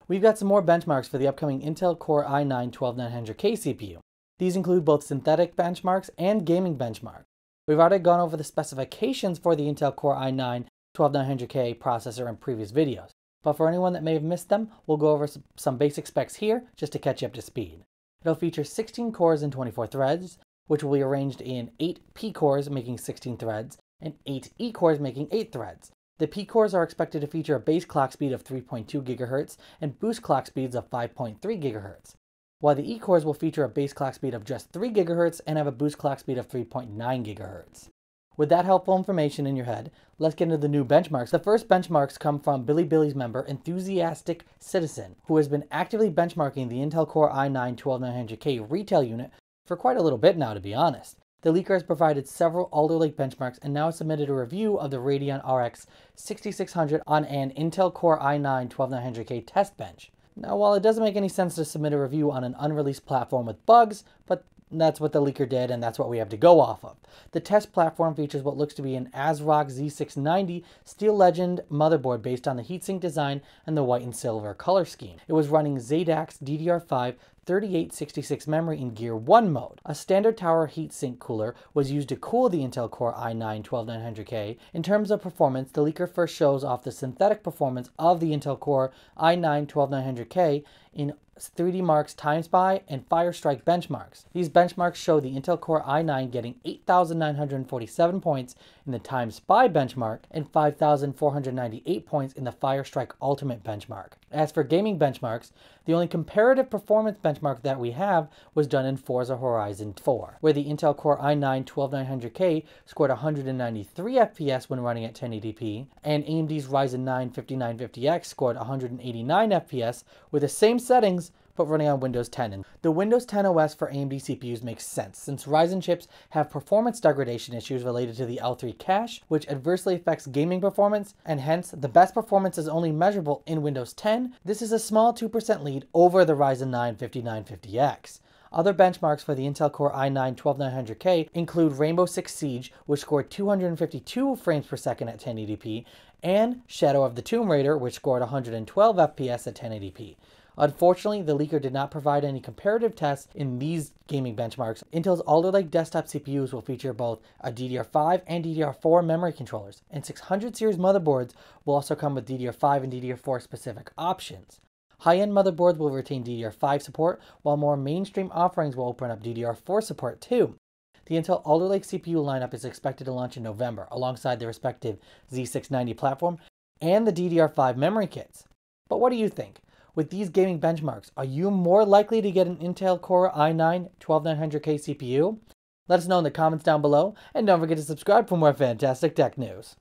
We've got some more benchmarks for the upcoming Intel Core i9-12900K CPU. These include both synthetic benchmarks and gaming benchmarks. We've already gone over the specifications for the Intel Core i9-12900K processor in previous videos, but for anyone that may have missed them, we'll go over some basic specs here just to catch you up to speed. It'll feature 16 cores and 24 threads, which will be arranged in 8 P cores making 16 threads, and 8 E cores making 8 threads. The P cores are expected to feature a base clock speed of 3.2 GHz and boost clock speeds of 5.3 GHz, while the E cores will feature a base clock speed of just 3 GHz and have a boost clock speed of 3.9 GHz. With that helpful information in your head, let's get into the new benchmarks. The first benchmarks come from Billy's member, Enthusiastic Citizen, who has been actively benchmarking the Intel Core i9-12900K retail unit for quite a little bit now, to be honest. The leaker has provided several Alder Lake benchmarks and now submitted a review of the Radeon RX 6600 on an Intel Core i9-12900K test bench. Now, while it doesn't make any sense to submit a review on an unreleased platform with bugs, but that's what the leaker did and that's what we have to go off of. The test platform features what looks to be an ASRock Z690 Steel Legend motherboard based on the heatsink design and the white and silver color scheme. It was running Xadax DDR5 3866 memory in Gear 1 mode. A standard tower heatsink cooler was used to cool the Intel Core i9-12900K. In terms of performance, the leaker first shows off the synthetic performance of the Intel Core i9-12900K in 3D Mark's TimeSpy and Firestrike benchmarks. These benchmarks show the Intel Core i9 getting 8,947 points in the TimeSpy benchmark and 5,498 points in the Firestrike Ultimate benchmark. As for gaming benchmarks, the only comparative performance benchmark that we have was done in Forza Horizon 4, where the Intel Core i9-12900K scored 193 FPS when running at 1080p, and AMD's Ryzen 9 5950X scored 189 FPS with the same settings but running on Windows 10. The Windows 10 OS for AMD CPUs makes sense, since Ryzen chips have performance degradation issues related to the L3 cache, which adversely affects gaming performance, and hence the best performance is only measurable in Windows 10. This is a small 2% lead over the Ryzen 9 5950X. Other benchmarks for the Intel Core i9-12900K include Rainbow Six Siege, which scored 252 frames per second at 1080p, and Shadow of the Tomb Raider, which scored 112 FPS at 1080p. Unfortunately, the leaker did not provide any comparative tests in these gaming benchmarks. Intel's Alder Lake desktop CPUs will feature both a DDR5 and DDR4 memory controllers, and 600 series motherboards will also come with DDR5 and DDR4 specific options. High-end motherboards will retain DDR5 support, while more mainstream offerings will open up DDR4 support too. The Intel Alder Lake CPU lineup is expected to launch in November, alongside the respective Z690 platform and the DDR5 memory kits. But what do you think? With these gaming benchmarks, are you more likely to get an Intel Core i9-12900K CPU? Let us know in the comments down below, and don't forget to subscribe for more fantastic tech news.